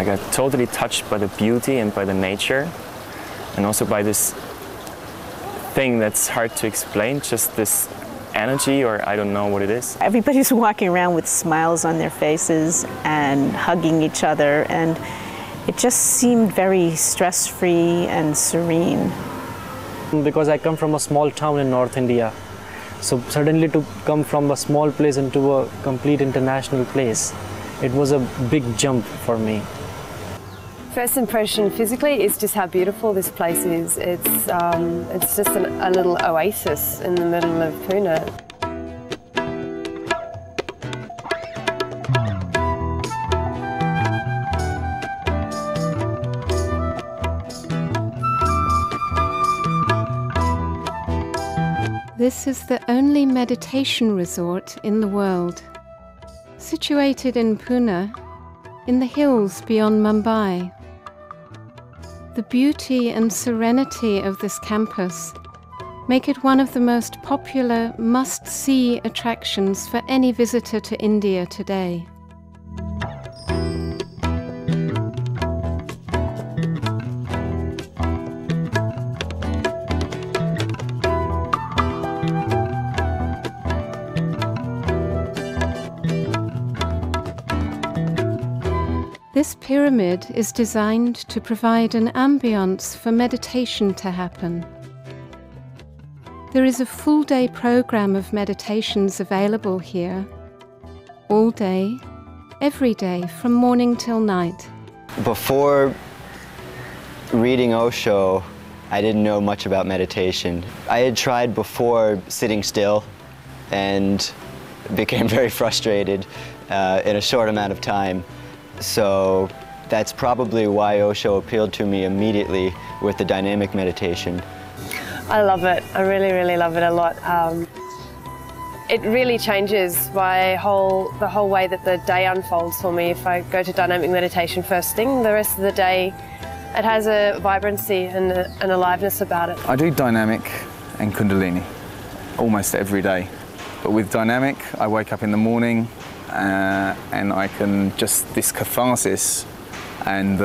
I got totally touched by the beauty and by the nature, and also by this thing that's hard to explain, just this energy, or I don't know what it is. Everybody's walking around with smiles on their faces and hugging each other, and it just seemed very stress-free and serene. Because I come from a small town in North India, so suddenly to come from a small place into a complete international place, it was a big jump for me. First impression physically is just how beautiful this place is. It's just a little oasis in the middle of Pune. This is the only meditation resort in the world. Situated in Pune, in the hills beyond Mumbai. The beauty and serenity of this campus make it one of the most popular must-see attractions for any visitor to India today. This pyramid is designed to provide an ambience for meditation to happen. There is a full-day program of meditations available here, all day, every day, from morning till night. Before reading Osho, I didn't know much about meditation. I had tried before sitting still and became very frustrated in a short amount of time. So that's probably why Osho appealed to me immediately with the dynamic meditation. I love it. I really, really love it a lot. It really changes the whole way that the day unfolds for me. If I go to dynamic meditation first thing, the rest of the day it has a vibrancy and an aliveness about it. I do dynamic and Kundalini almost every day. But with dynamic, I wake up in the morning, and I can just this catharsis and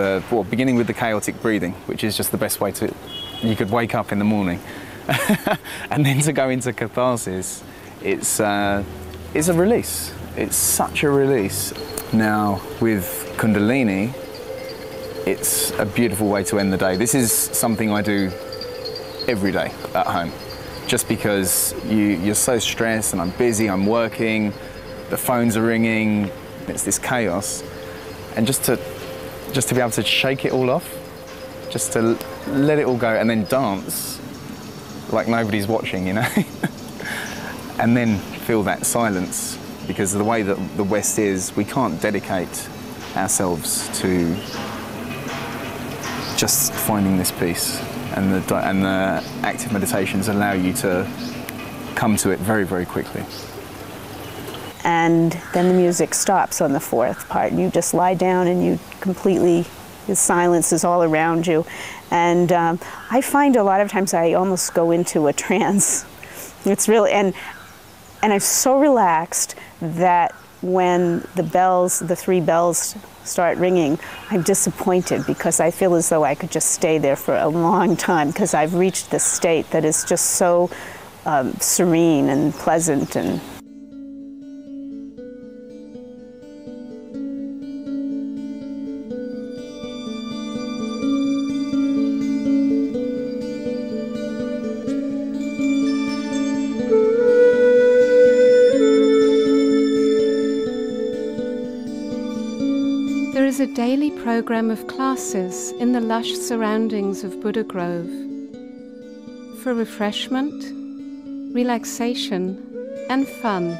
beginning with the chaotic breathing, which is just the best way to, you could wake up in the morning and then to go into catharsis, it's a release. It's such a release. Now with Kundalini, it's a beautiful way to end the day. This is something I do every day at home, just because you're so stressed and I'm busy, I'm working, the phones are ringing, it's this chaos, and just to be able to shake it all off, just to let it all go and then dance like nobody's watching, you know, and then feel that silence, because the way that the West is, we can't dedicate ourselves to just finding this peace, and the active meditations allow you to come to it very, very quickly. And then the music stops on the fourth part. You just lie down and the silence is all around you. And I find a lot of times I almost go into a trance. It's really, and I'm so relaxed that when the three bells start ringing, I'm disappointed because I feel as though I could just stay there for a long time because I've reached this state that is just so serene and pleasant. And There is a daily program of classes in the lush surroundings of Buddha Grove for refreshment, relaxation, and fun.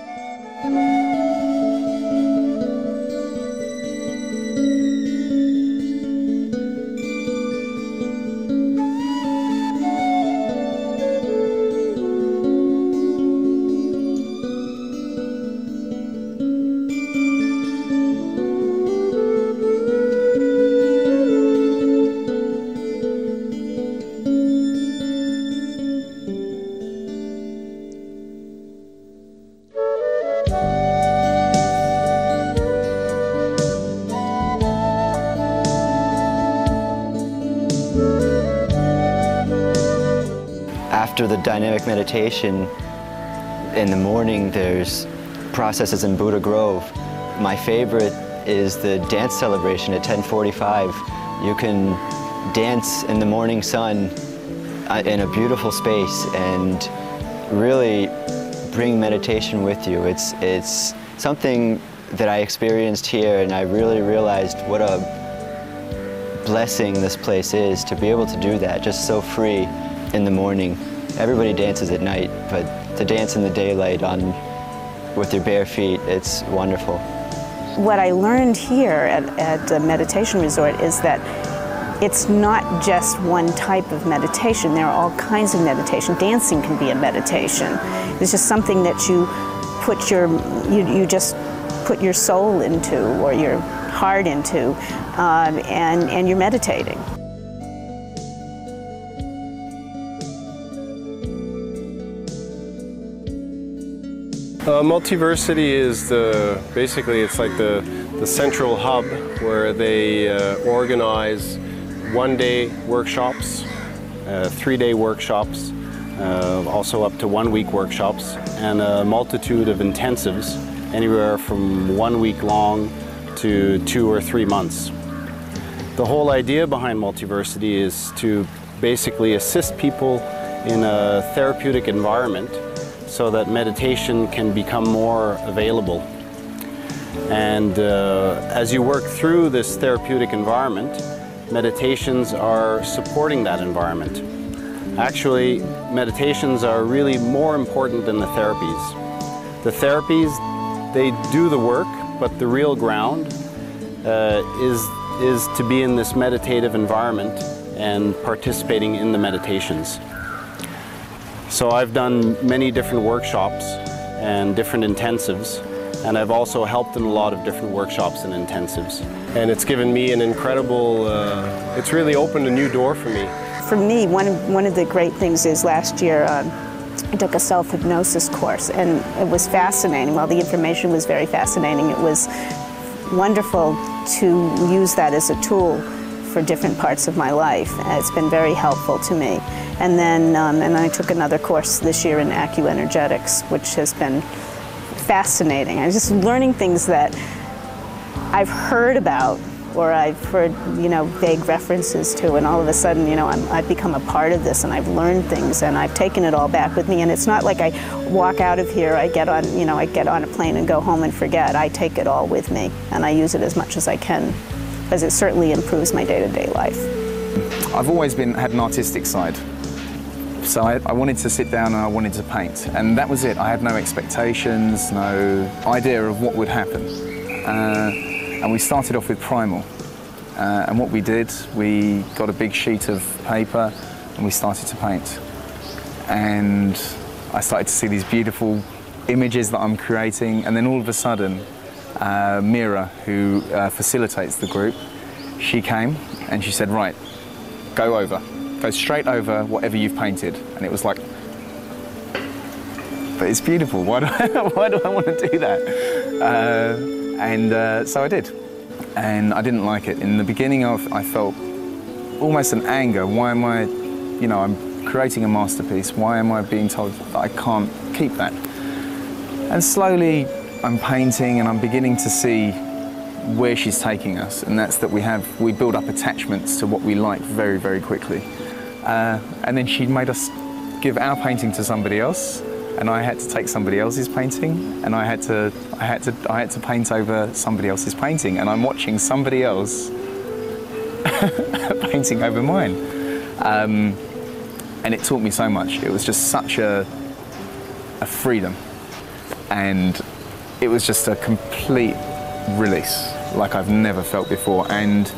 after the dynamic meditation, in the morning there's processes in Buddha Grove. My favorite is the dance celebration at 10:45. You can dance in the morning sun in a beautiful space and really bring meditation with you. It's something that I experienced here, and I really realized what a blessing this place is to be able to do that, just so free in the morning. Everybody dances at night, but to dance in the daylight with your bare feet, it's wonderful. What I learned here at the meditation resort is that it's not just one type of meditation. There are all kinds of meditation. Dancing can be a meditation. It's just something that you just put your soul into, or your heart into, and you're meditating. Multiversity is basically it's like the central hub where they organize one-day workshops, 3-day workshops, also up to 1-week workshops, and a multitude of intensives, anywhere from 1 week long to 2 or 3 months. The whole idea behind Multiversity is to basically assist people in a therapeutic environment so that meditation can become more available. And as you work through this therapeutic environment, meditations are supporting that environment. Actually, meditations are really more important than the therapies. The therapies, they do the work, but the real ground is to be in this meditative environment and participating in the meditations. So I've done many different workshops and different intensives, and I've also helped in a lot of different workshops and intensives. And it's given me an incredible, it's really opened a new door for me. For me, one of the great things is last year I took a self-hypnosis course, and it was fascinating. While the information was very fascinating, it was wonderful to use that as a tool for different parts of my life. It's been very helpful to me. And then I took another course this year in acuenergetics, which has been fascinating. I'm just learning things that I've heard about, or I've heard, vague references to, and all of a sudden, I've become a part of this, and I've learned things, and I've taken it all back with me. And it's not like I walk out of here, I get on a plane and go home and forget. I take it all with me, and I use it as much as I can, because it certainly improves my day-to-day life. I've always had an artistic side. So I wanted to sit down and I wanted to paint, and that was it. I had no expectations, no idea of what would happen. And we started off with primal. And what we did, we got a big sheet of paper and we started to paint. And I started to see these beautiful images that I'm creating, and then all of a sudden, Mira, who facilitates the group, she came and she said, right, go straight over whatever you've painted. And it was like, but it's beautiful, why do I want to do that? So I did, and I didn't like it. In the beginning, I felt almost an anger. Why am I, I'm creating a masterpiece, why am I being told that I can't keep that? And slowly I'm painting and I'm beginning to see where she's taking us, and that's that we build up attachments to what we like very, very quickly. And then she made us give our painting to somebody else, and I had to take somebody else's painting, and I had to paint over somebody else's painting, and I'm watching somebody else painting over mine. And it taught me so much. It was just such a freedom, and it was just a complete release like I've never felt before. And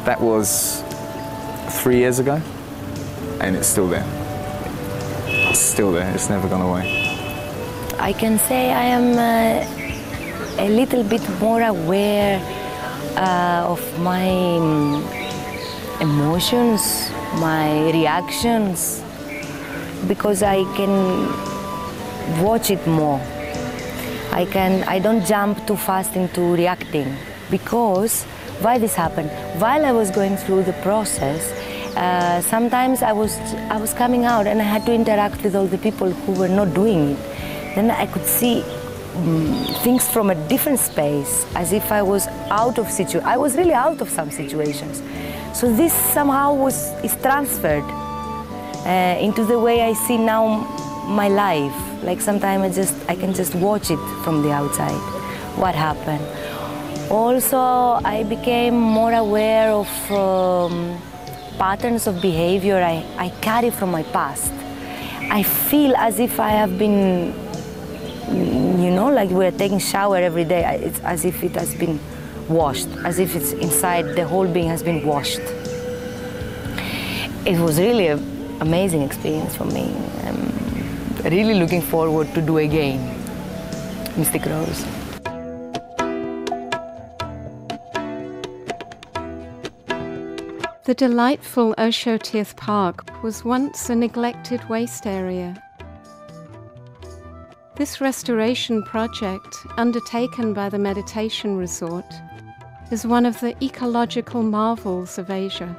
that was 3 years ago, and it's still there. It's still there, it's never gone away. I can say I am a little bit more aware of my emotions, my reactions, because I can watch it more. I don't jump too fast into reacting, because why this happened? While I was going through the process, Sometimes I was coming out and I had to interact with all the people who were not doing it. Then I could see things from a different space, as if I was I was really out of some situations. So this somehow is transferred into the way I see now my life. Like sometimes I can just watch it from the outside, what happened. Also, I became more aware of patterns of behavior I carry from my past. I feel as if I have been, like we're taking shower every day. It's as if it has been washed, as if it's inside, the whole being has been washed. It was really an amazing experience for me. I'm really looking forward to do again. Mystic Rose. The delightful Osho Tirth Park was once a neglected waste area. This restoration project, undertaken by the meditation resort, is one of the ecological marvels of Asia.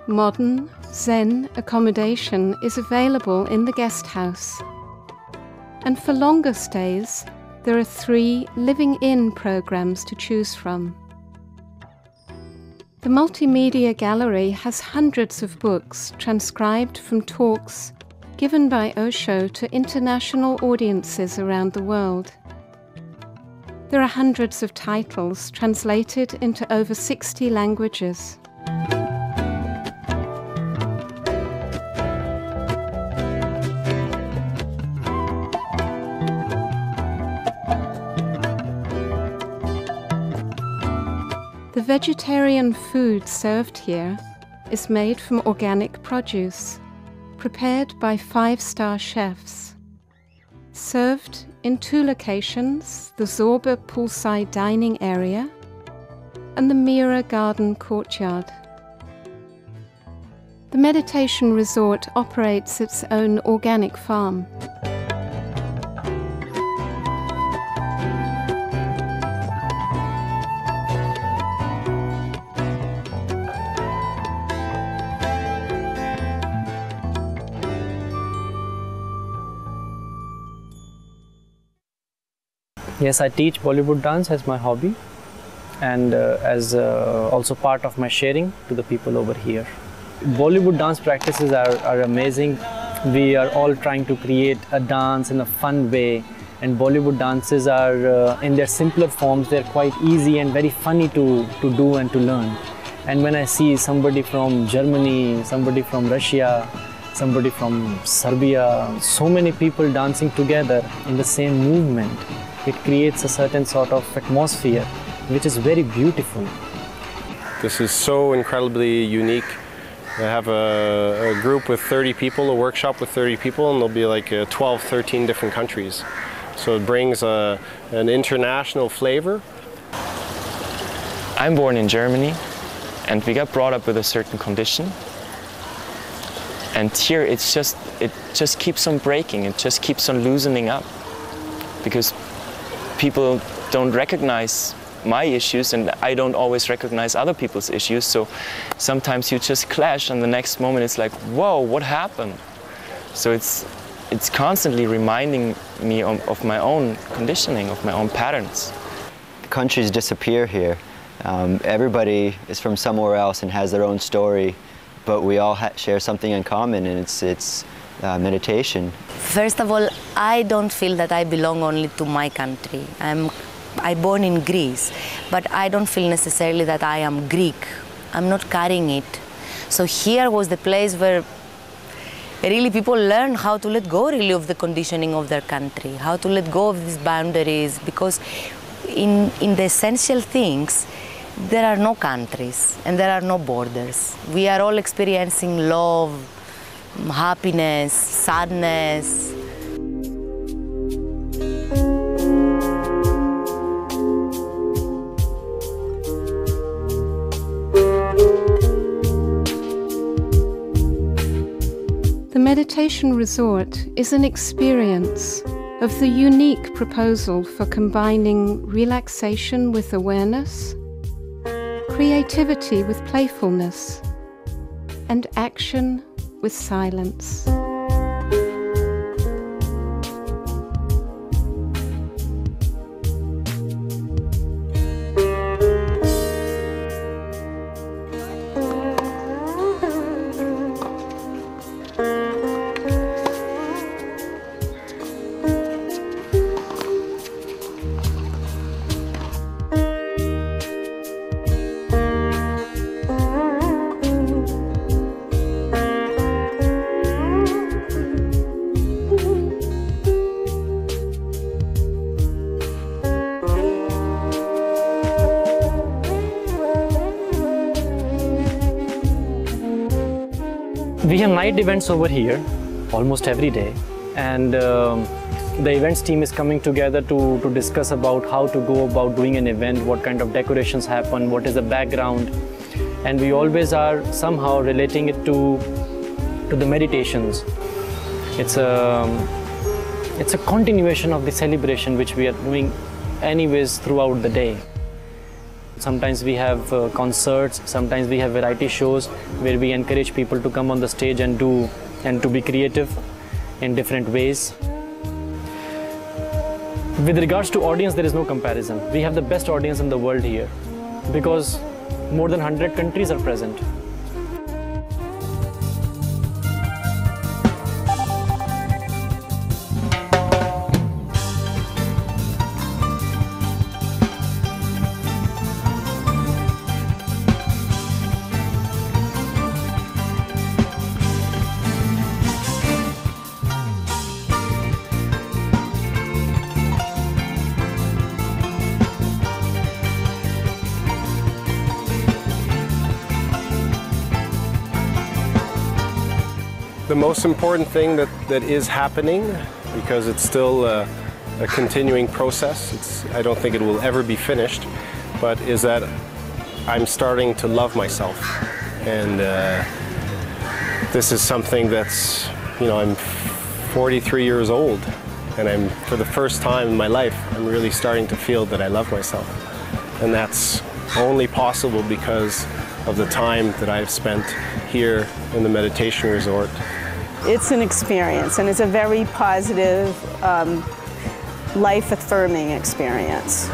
Modern Zen accommodation is available in the guest house, and for longer stays, there are 3 living-in programs to choose from. The multimedia gallery has hundreds of books transcribed from talks given by Osho to international audiences around the world. There are hundreds of titles translated into over 60 languages. The vegetarian food served here is made from organic produce, prepared by 5-star chefs. Served in 2 locations, the Zorba poolside dining area and the Mira garden courtyard. The meditation resort operates its own organic farm. Yes, I teach Bollywood dance as my hobby and as also part of my sharing to the people over here. Bollywood dance practices are amazing. We are all trying to create a dance in a fun way, and Bollywood dances are in their simpler forms, they're quite easy and very funny to do and to learn. And when I see somebody from Germany, somebody from Russia, somebody from Serbia, so many people dancing together in the same movement, it creates a certain sort of atmosphere which is very beautiful. This is so incredibly unique. I have a group with 30 people, a workshop with 30 people, and there'll be like 12, 13 different countries. So it brings an international flavor. I'm born in Germany, and we got brought up with a certain condition. And here it just keeps on breaking, it just keeps on loosening up. Because people don't recognize my issues, and I don't always recognize other people's issues, so sometimes you just clash, and the next moment it's like, whoa, what happened? So it's constantly reminding me of my own conditioning, of my own patterns. Countries disappear here. Everybody is from somewhere else and has their own story, but we all share something in common, and it's meditation. First of all, I don't feel that I belong only to my country. I'm born in Greece, but I don't feel necessarily that I am Greek. I'm not carrying it. So here was the place where really people learn how to let go really of the conditioning of their country, how to let go of these boundaries, because in the essential things, there are no countries and there are no borders. We are all experiencing love, happiness, sadness. The meditation resort is an experience of the unique proposal for combining relaxation with awareness, creativity with playfulness, and action with silence. We have night events over here almost every day, and the events team is coming together to discuss about how to go about doing an event, what kind of decorations happen, what is the background, and we always are somehow relating it to the meditations. It's a continuation of the celebration which we are doing anyways throughout the day. Sometimes we have concerts, sometimes we have variety shows where we encourage people to come on the stage and to be creative in different ways. With regards to audience, there is no comparison. We have the best audience in the world here because more than 100 countries are present. The most important thing that is happening, because it's still a continuing process, I don't think it will ever be finished, but is that I'm starting to love myself. And this is something that's, I'm 43 years old, and for the first time in my life, I'm really starting to feel that I love myself. And that's only possible because of the time that I've spent here in the meditation resort. It's an experience, and it's a very positive, life-affirming experience.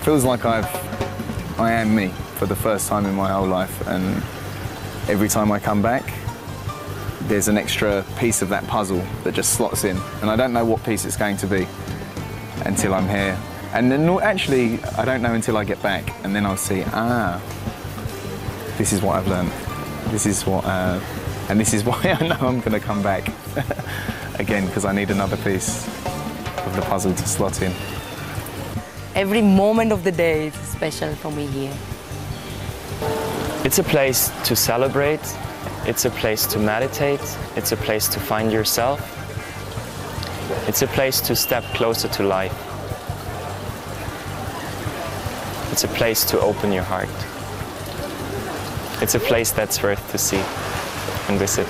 Feels like I am me for the first time in my whole life, and every time I come back, there's an extra piece of that puzzle that just slots in, and I don't know what piece it's going to be until I'm here. And then, actually, I don't know until I get back, and then I'll see, this is what I've learned. This is what, and this is why I know I'm going to come back again, because I need another piece of the puzzle to slot in. Every moment of the day is special for me here. It's a place to celebrate, it's a place to meditate, it's a place to find yourself, it's a place to step closer to life. It's a place to open your heart. It's a place that's worth to see and visit.